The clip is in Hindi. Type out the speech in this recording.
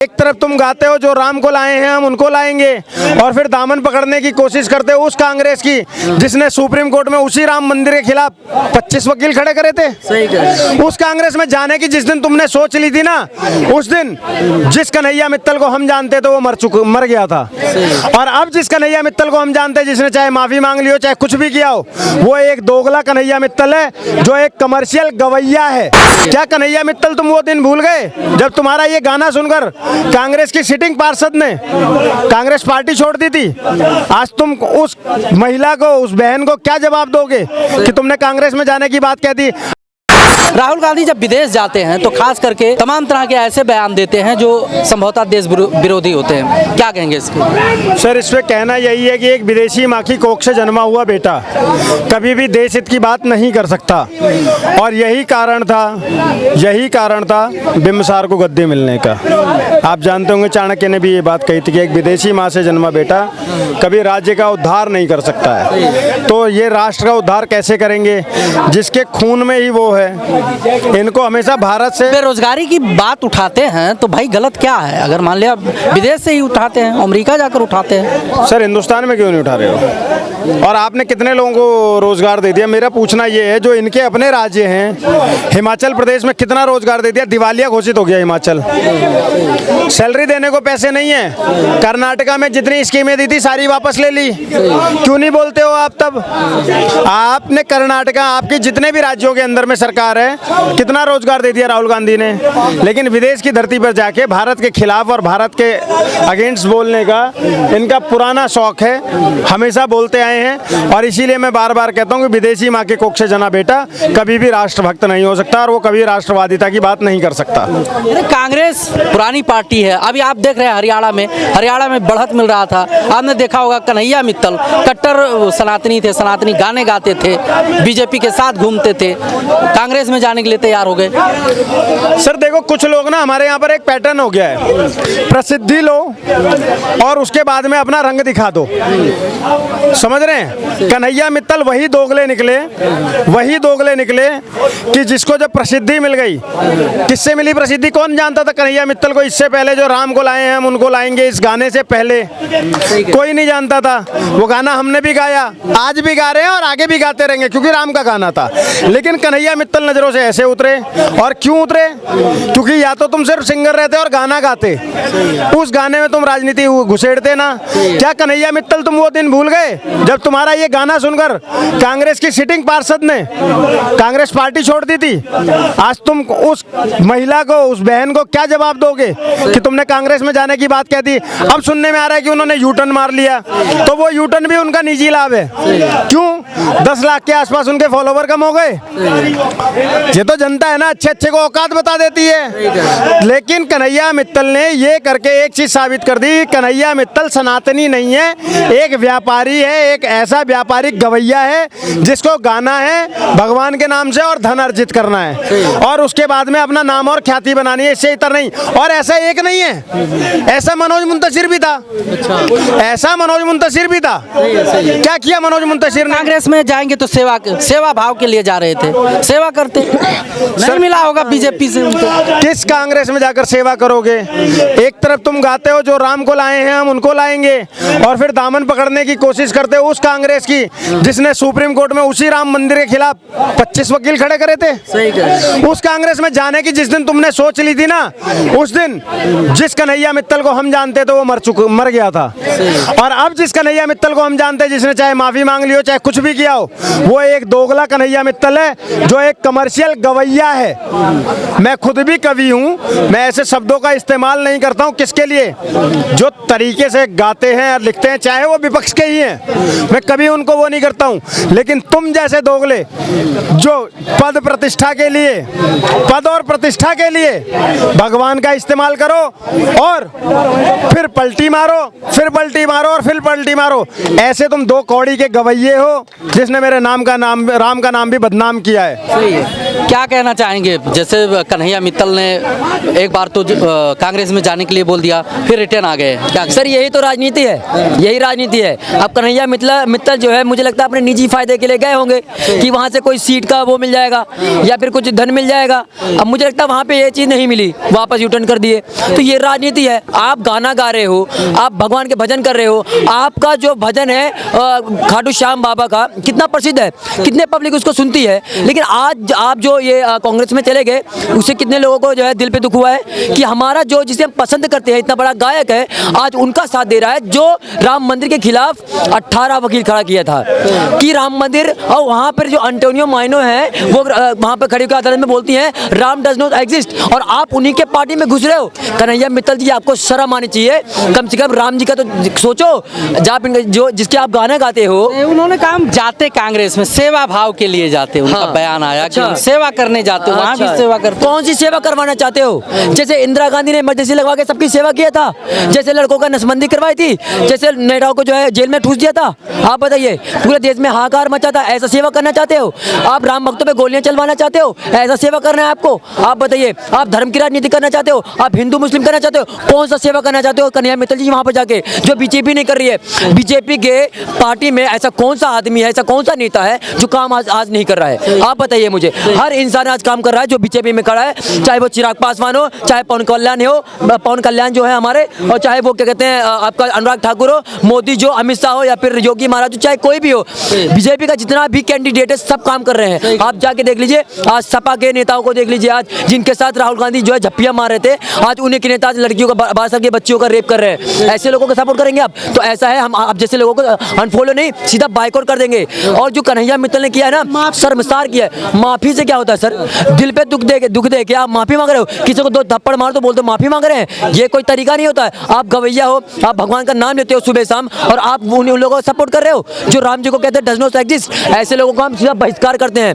एक तरफ तुम गाते हो जो राम को लाए हैं हम उनको लाएंगे, और फिर दामन पकड़ने की कोशिश करते हो उस कांग्रेस की जिसने सुप्रीम कोर्ट में उसी राम मंदिर के खिलाफ 25 वकील खड़े करे थे। सही कह उस कांग्रेस में जाने की जिस दिन तुमने सोच ली थी ना, उस दिन जिस कन्हैया मित्तल को हम जानते थे वो मर गया था। और अब जिस कन्हैया मित्तल को हम जानते हैं, जिसने चाहे माफी मांग ली हो चाहे कुछ भी किया हो, वो एक दोगला कन्हैया मित्तल है जो एक कमर्शियल गवैया है। क्या कन्हैया मित्तल तुम वो दिन भूल गए जब तुम्हारा ये गाना सुनकर कांग्रेस की सिटिंग पार्षद ने कांग्रेस पार्टी छोड़ दी थी? आज तुम उस महिला को, उस बहन को क्या जवाब दोगे कि तुमने कांग्रेस में जाने की बात कह दी? राहुल गांधी जब विदेश जाते हैं तो खास करके तमाम तरह के ऐसे बयान देते हैं जो संभवतः देश विरोधी होते हैं, क्या कहेंगे इसके? सर, इस पे कहना यही है कि एक विदेशी माँ की कोख से जन्मा हुआ बेटा कभी भी देश हित की बात नहीं कर सकता, और यही कारण था बिम्बसार को गद्दी मिलने का। आप जानते होंगे चाणक्य ने भी ये बात कही थी कि एक विदेशी माँ से जन्मा बेटा कभी राज्य का उद्धार नहीं कर सकता है। तो ये राष्ट्र का उद्धार कैसे करेंगे जिसके खून में ही वो है? इनको हमेशा भारत से बेरोजगारी की बात उठाते हैं तो भाई गलत क्या है? अगर मान लिया विदेश से ही उठाते हैं, अमेरिका जाकर उठाते हैं। सर, हिंदुस्तान में क्यों नहीं उठा रहे हो? और आपने कितने लोगों को रोजगार दे दिया? मेरा पूछना ये है, जो इनके अपने राज्य हैं, हिमाचल प्रदेश में कितना रोजगार दे दिया? दिवालिया घोषित हो गया हिमाचल। सैलरी देने को पैसे नहीं है। कर्नाटका में जितनी स्कीमें दी थी सारी वापस ले ली। क्यों नहीं बोलते हो आप? तब आपने कर्नाटका, आपके जितने भी राज्यों के अंदर में सरकार है, कितना रोजगार दे दिया राहुल गांधी ने। लेकिन विदेश की धरती पर जाके भारत के खिलाफ और भारत के अगेंस्ट बोलने का इनका पुराना शौक है, हमेशा बोलते आए हैं। और इसीलिए मैं बार बार कहता हूँ कि विदेशी माँ के कोख से जना बेटा कभी भी राष्ट्रभक्त नहीं हो सकता, और वो कभी राष्ट्रवादिता की बात नहीं कर सकता। कांग्रेस पुरानी पार्टी है। अभी आप देख रहे हैं हरियाणा में बढ़त मिल रहा था। आपने देखा होगा कन्हैया मित्तल कट्टर सनातनी थे, सनातनी गाने गाते थे, बीजेपी के साथ घूमते थे, कांग्रेस में जाने के लिए तैयार हो गए। सर देखो, कुछ लोग ना, हमारे यहाँ पर एक पैटर्न हो गया है, प्रसिद्धि लो और उसके बाद में अपना रंग दिखा दो। समझ रहे हैं? कन्हैया मित्तल वही दोगले निकले कि जिसको जब प्रसिद्धि मिल गई, किससे मिली प्रसिद्धि? कौन जानता था कन्हैया मित्तल को? इससे पहले जो राम को लाए हैं हम उनको लाएंगे, इस गाने से पहले कोई नहीं जानता था। वो गाना हमने भी गाया, आज भी गा रहे हैं और आगे भी गाते रहेंगे, क्योंकि राम का गाना था। लेकिन कन्हैया मित्तल नजरों से ऐसे उतरे। और क्यों उतरे? क्योंकि या तो तुम सिर्फ सिंगर रहते और गाना गाते, उस गाने में तुम राजनीति घुसेड़ते ना। क्या कन्हैया मित्तल तुम वो दिन भूल गए जब तुम्हारा ये गाना सुनकर कांग्रेस की सिटिंग पार्षद ने कांग्रेस पार्टी छोड़ दी थी? आज तुम उस महिला को, उस बहन को क्या जवाब दोगे कि तुमने कांग्रेस में जाने की बात कह दी? अब सुनने में आ रहा है कि उन्होंने यूटर्न मार लिया, तो वो यूटर्न भी उनका निजी लाभ है। क्यों? 10 लाख के आसपास उनके फॉलोवर कम हो गए। ये तो जनता है ना, अच्छे को औकात बता देती है। लेकिन कन्हैया मित्तल ने ये करके एक चीज साबित कर दी, कन्हैया मित्तल सनातनी नहीं है, एक व्यापारी है, एक ऐसा व्यापारिक गवैया है जिसको गाना है भगवान के नाम से और धन अर्जित करना है, और उसके बाद में अपना नाम और ख्याति बनानी है, इससे इतर नहीं। और ऐसा एक नहीं है, ऐसा मनोज मुंतशिर भी था। क्या किया मनोज मुंतशिर ने? कांग्रेस में जाएंगे तो सेवा भाव के लिए जा रहे थे, सेवा करते नहीं मिला होगा बीजेपी से उनको। किस कांग्रेस में जाकर सेवा करोगे? एक तरफ तुम गाते हो जो राम को लाए हैं हम उनको लाएंगे, और फिर दामन पकड़ने की कोशिश करते हो उस कांग्रेस की जिसने सुप्रीम कोर्ट में उसी राम मंदिर के खिलाफ 25 वकील खड़े करे थे। सही कह। उस कांग्रेस में जाने की जिस दिन तुमने सोच ली थी ना, उस दिन जिस कन्हैया मित्तल को हम जानते थे वो मर गया था। और अब जिस कन्हैया मित्तल को हम जानते हैं, जिसने चाहे माफी मांग ली हो चाहे कुछ भी किया हो, वो एक दोगला कन्हैया मित्तल है जो एक कमर्शियल गवैया है। मैं खुद भी कवि हूँ, मैं ऐसे शब्दों का इस्तेमाल नहीं करता हूँ। किसके लिए? जो तरीके से गाते हैं और लिखते हैं, चाहे वो विपक्ष के ही हैं, मैं कभी उनको वो नहीं करता हूँ। लेकिन तुम जैसे दोगले जो पद और प्रतिष्ठा के लिए भगवान का इस्तेमाल करो और फिर पलटी मारो और फिर पलटी मारो, ऐसे तुम दो कौड़ी के गवैये हो जिसने मेरे राम का नाम भी बदनाम किया है। क्या कहना चाहेंगे? जैसे कन्हैया मित्तल ने एक बार तो कांग्रेस में जाने के लिए बोल दिया, फिर रिटर्न आ गए। क्या सर यही तो राजनीति है, यही राजनीति है। अब कन्हैया मित्तल जो है मुझे लगता है अपने निजी फायदे के लिए गए होंगे कि वहाँ से कोई सीट का वो मिल जाएगा या फिर कुछ धन मिल जाएगा। अब मुझे लगता है वहाँ पे ये चीज़ नहीं मिली, वापस यूटर्न कर दिए। तो ये राजनीति है। आप गाना गा रहे हो, आप भगवान के भजन कर रहे हो, आपका जो भजन है खाटू श्याम बाबा का कितना प्रसिद्ध है, कितने पब्लिक उसको सुनती है। लेकिन आज आप जो ये कांग्रेस में चले गए, उससे कितने लोगों को जो है दिल पे दुख हुआ है कि हमारा जो जिसे हम पसंद करते हैं, इतना बड़ा गायक है, आज उनका साथ दे रहा है जो राम मंदिर के खिलाफ 18 वकील खड़ा किया था कि राम मंदिर। और वहाँ पर जो एंटोनियो माइनो है वो वहाँ पर खड़ी होकर अदालत में बोलती हैं राम डज नॉट एग्जिस्ट, और आप उन्हीं के पार्टी में घुस रहे हो। कन्हैया मित्तल जी आपको शर्म आनी चाहिए, कम से कम राम जी का तो सोचो। जो जिसके आप गाना गाते हो, उन्होंने कहा हम जाते कांग्रेस में सेवा भाव के लिए जाते, उनका बयान आया कि हम सेवा करने जाते, वहाँ भी सेवा करते। कौन सी सेवा करवाना चाहते हो? जैसे इंदिरा गांधी ने इमरजेंसी लगवा के सबकी सेवा किया था, जैसे लड़कों का नसबंदी करवाई थी, जैसे नेताओं को जो है जेल में ठूस दिया था। आप बताइए, पूरे देश में हाहाकार मचा था, ऐसा सेवा करना चाहते हो? आप राम भक्तों पे गोलियां चलवाना चाहते हो, ऐसा सेवा करना है आपको? आप बताइए, आप धर्म की राजनीति करना चाहते हो, आप हिंदू मुस्लिम करना चाहते हो, कौन सा सेवा करना चाहते हो? कन्हैया मित्तल जी वहाँ पर जाके जो बीजेपी नहीं कर रही है, बीजेपी के पार्टी में ऐसा कौन सा आदमी है, ऐसा कौन सा नेता है जो काम आज नहीं कर रहा है? आप बताइए मुझे। हर इंसान आज काम कर रहा है जो बीजेपी में खड़ा है, चाहे वो चिराग पासवान हो, चाहे पवन कल्याण हो, पवन कल्याण जो है हमारे, और चाहे वो क्या कहते हैं आपका अनुराग ठाकुर हो, मोदी जो, अमित शाह हो, या फिर योगी महाराज, चाहे कोई भी हो। बीजेपी का जितना भी कैंडिडेट है सब काम कर रहे हैं। आप जाके देख लीजिए, आज सपा के नेताओं को देख लीजिए, आज जिनके साथ राहुल गांधी जो है झप्पियां मार रहे थे, आज उन्हीं के नेता आज लड़कियों का, 12 साल के बच्चियों का रेप कर रहे हैं। ऐसे लोगों को सपोर्ट करेंगे आप? तो ऐसा है, हम आप जैसे लोगों को अनफॉलो नहीं, सीधा बाइकआउट कर देंगे। और जो कन्हैया मित्तल ने किया है ना, शर्मसार किया है। माफी से क्या होता है सर? दिल पे दुख दे के आप माफी मांग रहे हो, किसी को 2 थप्पड़ मार तो बोल दो माफी मांग रहे हैं, ये कोई तरीका नहीं होता है। आप गवैया हो, आप भगवान का नाम लेते हो सुबह शाम, और आप उन लोगों को सपोर्ट कर रहे हो जो राम जी को कहते हैं डज नॉट एग्जिस्ट। ऐसे लोगों को हम सीधा बहिष्कार करते हैं।